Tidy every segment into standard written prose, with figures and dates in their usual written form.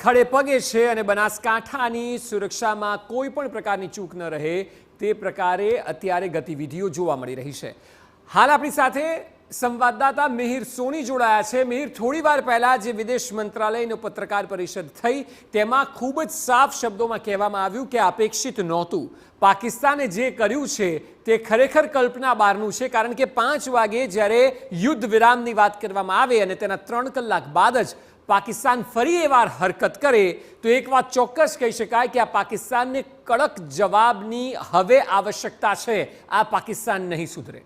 ખડે પગે છે અને બનાસકાંઠાની સુરક્ષામાં કોઈ પણ પ્રકારની ચૂક ન રહે તે પ્રકારે અત્યારે ગતિવિધિઓ જોવા મળી રહી છે। હાલ આપણી સાથે સંવાદદાતા મિહિર સોની જોડાયા છે। મિહિર, થોડી વાર પહેલા જે વિદેશ મંત્રાલયનો પત્રકાર પરિષદ થઈ તેમાં ખૂબ જ સાફ શબ્દોમાં કહેવામાં આવ્યું કે અપેક્ષિત નહોતું। પાકિસ્તાને જે કર્યું છે તે ખરેખર કલ્પના બહારનું છે, કારણ કે 5 વાગે જ્યારે યુદ્ધ વિરામની વાત કરવામાં આવે અને તેના 3 કલાક બાદ જ પાકિસ્તાન ફરી એકવાર હરકત કરે તો એક વાત ચોક્કસ કહી શકાય કે આ પાકિસ્તાનને કડક જવાબની હવે આવશ્યકતા છે। આ પાકિસ્તાન નહીં સુધરે।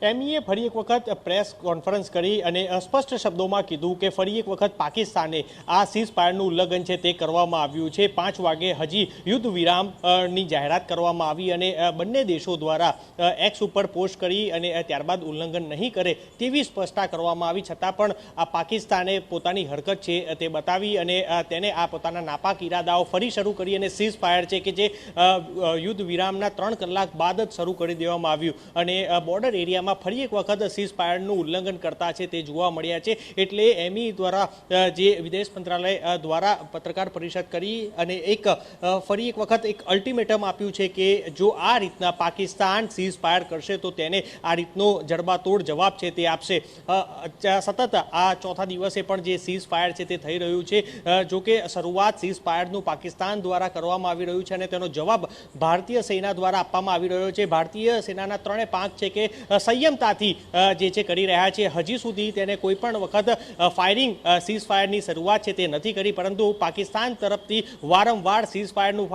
એમઈએ ફરી એક વખત પ્રેસ કોન્ફરન્સ કરી અને સ્પષ્ટ શબ્દોમાં કીધું કે ફરી એક વખત પાકિસ્તાને આ સીઝફાયરનું ઉલ્લંઘન છે તે કરવામાં આવ્યું છે। 5 વાગે હજી યુદ્ધ વિરામની જાહેરાત કરવામાં આવી અને બંને દેશો દ્વારા એક્સ ઉપર પોસ્ટ કરી અને ત્યારબાદ ઉલ્લંઘન નહીં કરે તેવી સ્પષ્ટતા કરવામાં આવી, છતાં પણ આ પાકિસ્તાને પોતાની હરકત છે તે બતાવી અને તેને આ પોતાના નાપાક ઈરાદાઓ ફરી શરૂ કરી અને સીઝફાયર છે કે જે યુદ્ધ વિરામના 3 કલાક બાદ જ શરૂ કરી દેવામાં આવ્યું અને બોર્ડર એરિયામાં ફરી એક વખત સીઝફાયરનું ઉલ્લંઘન કરતા છે તે જોવા મળ્યા છે। એટલે એમઈ દ્વારા જે વિદેશ મંત્રાલય દ્વારા પત્રકાર પરિષદ કરી અને ફરી એક વખત એક અલ્ટિમેટમ આપ્યું છે કે જો આ રીતના પાકિસ્તાન સીઝફાયર કરશે તો તેને આ રીતનો જડબાતોડ જવાબ છે તે આપશે। સતત આ ચોથા દિવસે પણ જે સીઝફાયર છે તે થઈ રહ્યું છે। જો કે શરૂઆત સીઝફાયરનું પાકિસ્તાન દ્વારા કરવામાં આવી રહ્યું છે અને તેનો જવાબ ભારતીય સેના દ્વારા આપવામાં આવી રહ્યો છે। ભારતીય સેનાના 3 પાંખ છે કે સંયમતાથી જે છે કરી રહ્યા છે। હજી સુધી તેને કોઈ પણ વખત ફાયરિંગ સીઝફાયરની શરૂઆત છે તે નથી કરી, પરંતુ પાકિસ્તાન તરફથી વારંવાર સીઝફાયરનું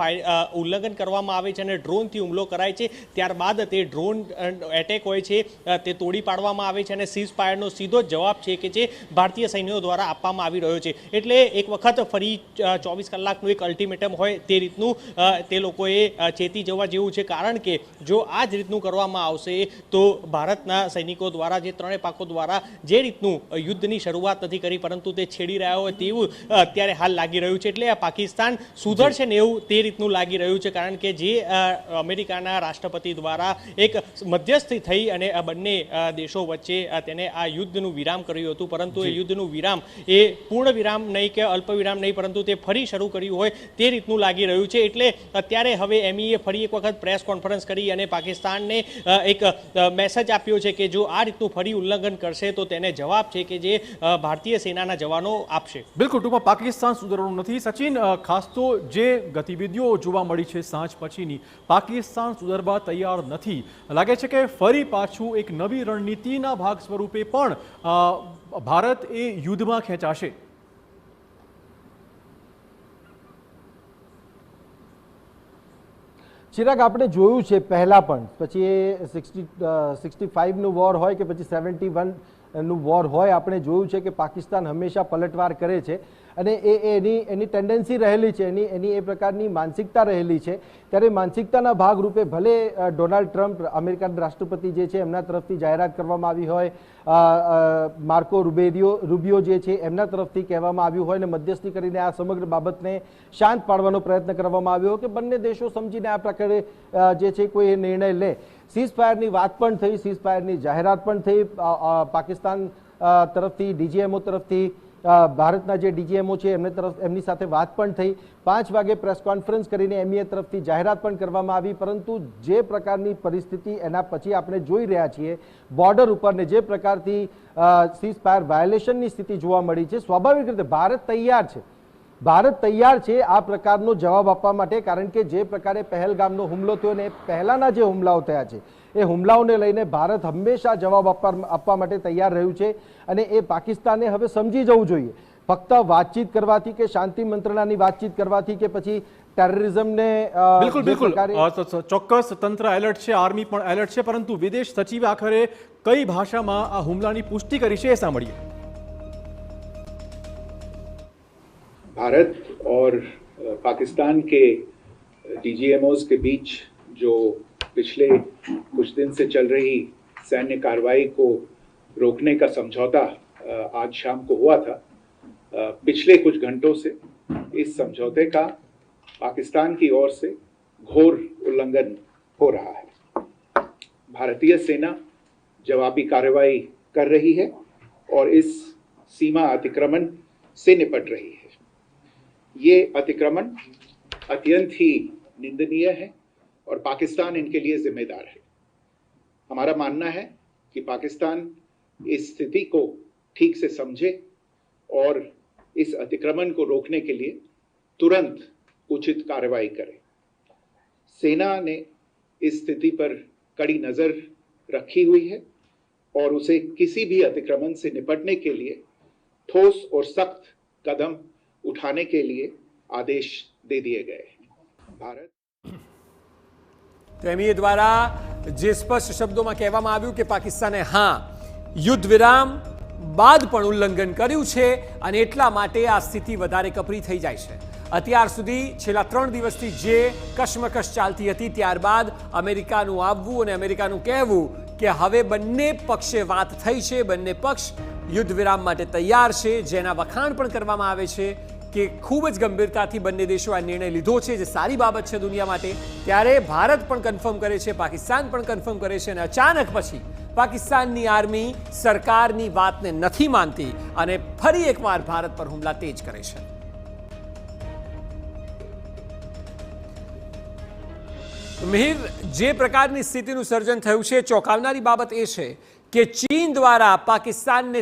ઉલ્લંઘન કરવામાં આવે છે અને ડ્રોનથી હુમલો કરાય છે। ત્યારબાદ તે ડ્રોન એટેક હોય છે તે તોડી પાડવામાં આવે છે અને સીઝફાયરનો સીધો જવાબ છે કે જે ભારતીય સૈન્યો દ્વારા આપવામાં આવી રહ્યો છે। એટલે એક વખત ફરી 24 કલાકનું એક અલ્ટિમેટમ હોય તે રીતનું તે લોકોએ ચેતી જવા જેવું છે, કારણ કે જો આ જ રીતનું કરવામાં આવશે તો ભારતના સૈનિકો દ્વારા જે 3 પાંખો દ્વારા જે રીતનું યુદ્ધની શરૂઆત નથી કરી પરંતુ તે છેડી રહ્યા હોય તેવું અત્યારે હાલ લાગી રહ્યું છે। એટલે આ પાકિસ્તાન સુધરશે ને એવું તે રીતનું લાગી રહ્યું છે, કારણ કે જે અમેરિકાના રાષ્ટ્રપતિ દ્વારા એક મધ્યસ્થી થઈ અને આ બંને દેશો વચ્ચે તેને આ યુદ્ધનું વિરામ કર્યું હતું, પરંતુ એ યુદ્ધનું વિરામ એ પૂર્ણ વિરામ નહીં કે અલ્પ વિરામ નહીં, પરંતુ તે ફરી શરૂ કર્યું હોય તે રીતનું લાગી રહ્યું છે। એટલે અત્યારે હવે એમઈએ ફરી એક વખત પ્રેસ કોન્ફરન્સ કરી અને પાકિસ્તાનને એક મેસેજ આપ્યો છે કે જો આ રીતનું ફરી ઉલ્લંઘન કરશે તો તેને જવાબ છે કે જે ભારતીય સેનાના જવાનો આપશે। બિલકુલ, ટૂંકમાં પાકિસ્તાન સુધરવાનું નથી। સચિન, ખાસ તો જે ગતિવિધિઓ જોવા મળી છે સાંજ પછીની, પાકિસ્તાન સુધરવા તૈયાર નથી। લાગે છે કે ફરી પાછું એક નવી રણનીતિના ભાગ સ્વરૂપે પણ ભારત એ યુદ્ધમાં ખેંચાશે। ચિરાગ, આપણે જોયું છે પહેલાં પણ, પછી એ 65નું વોર હોય કે પછી 71નું વોર હોય, આપણે જોયું છે કે પાકિસ્તાન હંમેશા પલટવાર કરે છે અને એની ટેન્ડન્સી રહેલી છે, એની એ પ્રકારની માનસિકતા રહેલી છે। ત્યારે માનસિકતાના ભાગરૂપે ભલે ડોનાલ્ડ ટ્રમ્પ અમેરિકાના રાષ્ટ્રપતિ જે છે એમના તરફથી જાહેરાત કરવામાં આવી હોય, માર્કો રૂબિયો જે છે એમના તરફથી કહેવામાં આવ્યું હોય અને મધ્યસ્થી કરીને આ સમગ્ર બાબતને શાંત પાડવાનો પ્રયત્ન કરવામાં આવ્યો કે બંને દેશો સમજીને આ પ્રકારે જે છે કોઈ નિર્ણય લે। સીઝફાયરની વાત પણ થઈ, સીઝફાયરની જાહેરાત પણ થઈ પાકિસ્તાન તરફથી, ડીજીએમઓ તરફથી, ભારતના જે ડીજીએમઓ છે એમની સાથે વાત પણ થઈ। 5 વાગે પ્રેસ કોન્ફરન્સ કરીને એમઈએ તરફથી જાહેરાત પણ કરવામાં આવી, પરંતુ જે પ્રકારની પરિસ્થિતિ એના પછી આપણે જોઈ રહ્યા છીએ બોર્ડર ઉપર ને જે પ્રકારથી સીઝફાયર વાયોલેશનની સ્થિતિ જોવા મળી છે, સ્વાભાવિક રીતે ભારત તૈયાર છે આ પ્રકારનો જવાબ આપવા માટે, કારણ કે જે પ્રકારે પહેલગામનો હુમલો થયો ને પહેલાના જે હુમલાઓ થયા છે એ હુમલાઓને લઈને ભારત હંમેશા જવાબ આપવા માટે તૈયાર રહ્યું છે અને એ પાકિસ્તાને હવે સમજી જવું જોઈએ। ફક્ત વાતચીત કરવાથી કે શાંતિ મંત્રણાની વાતચીત કરવાથી કે પછી ટેરરિઝમને બિલકુલ ચોક્કસ તંત્ર એલર્ટ છે, આર્મી પણ એલર્ટ છે, પરંતુ વિદેશ સચિવે આખરે કઈ ભાષામાં આ હુમલાની પુષ્ટિ કરી છે એ સાંભળીએ। भारत और पाकिस्तान के डीजीएमओज के बीच जो पिछले कुछ दिन से चल रही सैन्य कार्रवाई को रोकने का समझौता आज शाम को हुआ था। पिछले कुछ घंटों से इस समझौते का पाकिस्तान की ओर से घोर उल्लंघन हो रहा है। भारतीय सेना जवाबी कार्रवाई कर रही है और इस सीमा अतिक्रमण से निपट रही है। ये अतिक्रमण अत्यंत ही निंदनीय है और पाकिस्तान इनके लिए जिम्मेदार है। हमारा मानना है कि पाकिस्तान इस स्थिति को ठीक से समझे और इस अतिक्रमण को रोकने के लिए तुरंत उचित कार्रवाई करे। सेना ने इस स्थिति पर कड़ी नजर रखी हुई है और उसे किसी भी अतिक्रमण से निपटने के लिए ठोस और सख्त कदम उठाने के लिए आदेश दे दिए गए हैं। भारत તેમી દ્વારા જે સ્પષ્ટ શબ્દોમાં કહેવામાં આવ્યું કે પાકિસ્તાને હા યુદ્ધ વિરામ બાદ પણ ઉલ્લંઘન કર્યું છે અને એટલા માટે આ સ્થિતિ વધારે કપરી થઈ જાય છે। અત્યાર સુધી છેલ્લા 3 દિવસથી જે કશમકશ ચાલતી હતી ત્યારબાદ અમેરિકાનું આવવું અને અમેરિકાનું કહેવું કે હવે બંને પક્ષે વાત થઈ છે, બંને પક્ષ યુદ્ધ વિરામ માટે તૈયાર છે, જેના વખાણ પણ કરવામાં આવે છે કે ખૂબ જ ગંભીરતાથી બંને દેશો આ નિર્ણય લીધો છે, જે સારી બાબત છે દુનિયા માટે। ત્યારે ભારત પણ કન્ફર્મ કરે છે, પાકિસ્તાન પણ કન્ફર્મ કરે છે અને અચાનક પછી પાકિસ્તાનની આર્મી સરકારની વાતને નથી માનતી અને ફરી એકવાર ભારત પર હુમલા તેજ કરે છે। મિહિર, જે પ્રકારની સ્થિતિનું સર્જન થયું છે, ચોંકાવનારી બાબત એ છે કે ચીન દ્વારા પાકિસ્તાનને